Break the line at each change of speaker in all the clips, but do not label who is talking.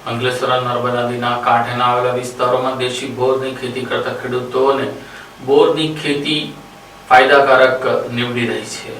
અંકલેશ્વર નર્મદા નદીના કાંઠેના આવેલા વિસ્તારોમાં દેશી બોરની ખેતી કરતા ખેડૂતોને બોરની ખેતી ફાયદાકારક નીવડી રહી છે।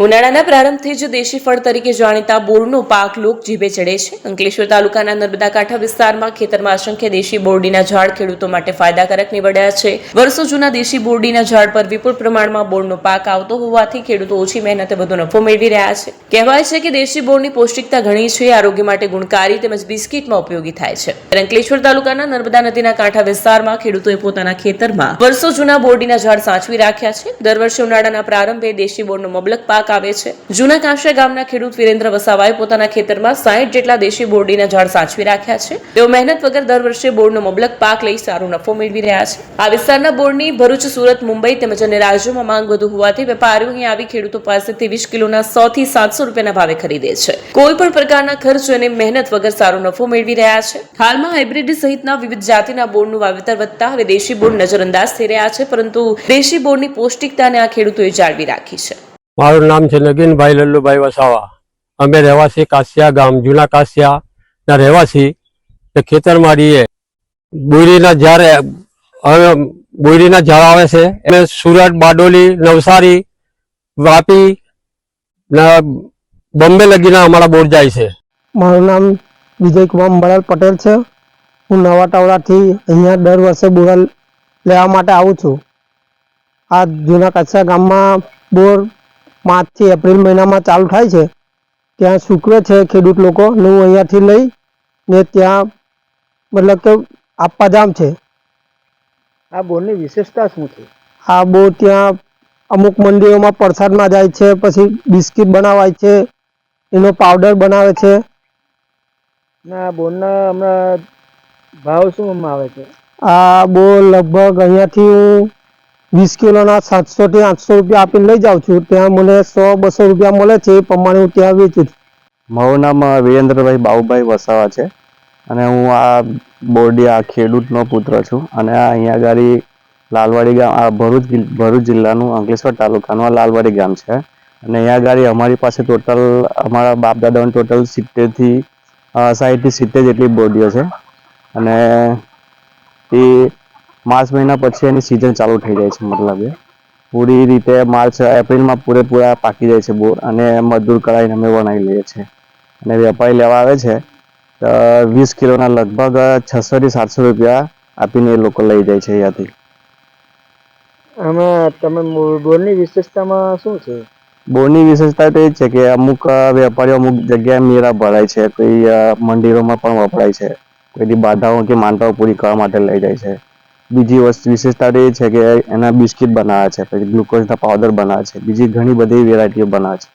ઉનાળાના પ્રારંભથી જ દેશી ફળ તરીકે જાણીતા બોરનો પાક લોક જીભે ચડે છે। અંકલેશ્વર તાલુકાના નર્મદા કાંઠા વિસ્તારમાં ખેતરમાં અસંખ્ય દેશી બોરડીના ઝાડ ખેડૂતો માટે ફાયદાકારક નીવડ્યા છે। વર્ષો જૂના દેશી બોરડીના ઝાડ પર વિપુલ પ્રમાણમાં બોરનો પાક આવતો હોવાથી ખેડૂતો ઓછી મહેનતે વધુ નફો મેળવી રહ્યા છે। કહેવાય છે કે દેશી બોરની પૌષ્ટિકતા ઘણી છે, આરોગ્ય માટે ગુણકારી તેમજ બિસ્કિટમાં ઉપયોગી થાય છે। અંકલેશ્વર તાલુકાના નર્મદા નદીના કાંઠા વિસ્તારમાં ખેડૂતોએ પોતાના ખેતરમાં વર્ષો જૂના બોરડીના ઝાડ સાચવી રાખ્યા છે। દર વર્ષે ઉનાળાના પ્રારંભે દેશી બોરનો મબલક પાક આવે છે। જૂના કાંશિયા ગામના ખેડૂત વિરેન્દ્ર વસાવાએ પોતાના ખેતરમાં 60 જેટલા દેશી બોરડીના ઝાડ સાચવી રાખ્યા છે। તેઓ મહેનત વગર દર વર્ષે બોરનો મબલક પાક લઈ સારો નફો મેળવી રહ્યા છે। આ વિસ્તારના બોરની ભરૂચ, સુરત, મુંબઈ તેમજ અન્ય રાજ્યોમાં માંગ વધુ હોવાથી વેપારીઓ અહીં આવી ખેડૂતો પાસેથી 20 કિલોના 100 થી 700 રૂપિયાના ભાવે ખરીદે છે। કોઈ પણ પ્રકારના ખર્ચ અને મહેનત વગર સારો નફો મેળવી રહ્યા છે। હાલમાં હાઇબ્રિડ સહિતના વિવિધ જાતિના બોરનું વાવેતર વધતા હવે દેશી બોર નજરઅંદાજ થઈ રહ્યા છે, પરંતુ દેશી બોરની પૌષ્ટિકતાને આ ખેડૂતોએ જાળવી રાખી છે।
મારું નામ છે નગીનભાઈ લલ્લુભાઈ વસાવા। અમે રહેવાસી કાસિયા ગામ, જૂના કાસિયાના રહેવાસી। ખેતરમાં રહીએ, બોરીના ઝાડ આવે છે। અમે સુરત, બારડોલી, નવસારી, વાપી, બોમ્બે લગીના અમારા બોર જાય છે।
મારું નામ વિજયકુમાર અંબાલાલ પટેલ છે। હું નવા ટાવડાથી અહીંયા દર વર્ષે બોર લેવા માટે આવું છું। આ જૂના કાસિયા ગામમાં બોર માર્ચ થી એપ્રિલ મહિનામાં ચાલુ થાય છે। ત્યાં સૂકવે છે ખેડૂત લોકો, હું અહીંયાથી લઈ ને ત્યાં મતલબ કે આપવા જામ છે।
આ બોરની વિશેષતા શું છે?
આ બોર ત્યાં અમુક મંડીઓમાં પ્રસાદમાં જાય છે, પછી બિસ્કિટ બનાવાય છે, એનો પાવડર બનાવે છે।
આ બોરના હમણાં ભાવ શું આવે છે?
આ બોર લગભગ અહીંયાથી હું 20 કિલોના 700 થી 800 રૂપિયા આપીને લઈ જાઉં છું। ત્યાં મને 100-200 રૂપિયા મળે છે, એ પ્રમાણે હું ત્યાં વેચું છું।
મારું નામ વિરેન્દ્રભાઈ બાબુભાઈ વસાવા છે અને હું આ બોરડી ખેડૂતનો પુત્ર છું। અને આ અહીંયા આગળ લાલવાડી ગામ, આ ભરૂચ જિલ્લાનું અંકલેશ્વર તાલુકાનું આ લાલવાડી ગામ છે। અને અહીંયા આગળ અમારી પાસે ટોટલ અમારા બાપ દાદાની ટોટલ 60 થી 70 જેટલી બોરડીઓ છે। અને એ માર્ચ મહિના પછી એની સિઝન ચાલુ થઈ જાય છે। મતલબ એ પૂરી રીતે માર્ચ એપ્રિલમાં પૂરેપૂરા પાકી જાય છે બોર, અને મજદૂર કરાવીને અમે વણાવી લઈએ છીએ। અને વેપારી લેવા આવે છે તો 20 કિલોના લગભગ 600 થી 700 રૂપિયા આપીને એ લોકો લઈ જાય છે અહીંયાથી।
આમાં તમે બોરની વિશેષતામાં શું છે?
બોરની વિશેષતા તો એ જ છે કે અમુક વેપારીઓ અમુક જગ્યાએ મેળા ભરાય છે, કોઈ મંદિરોમાં પણ વપરાય છે, કોઈની બાધાઓ કે માનતાઓ પૂરી કરવા માટે લઈ જાય છે। બીજી વિશેષતા એ છે કે એના બિસ્કિટ બનાવે છે, પછી ગ્લુકોઝના પાવડર બનાવે છે, બીજી ઘણી બધી વેરાયટીઓ બનાવે છે।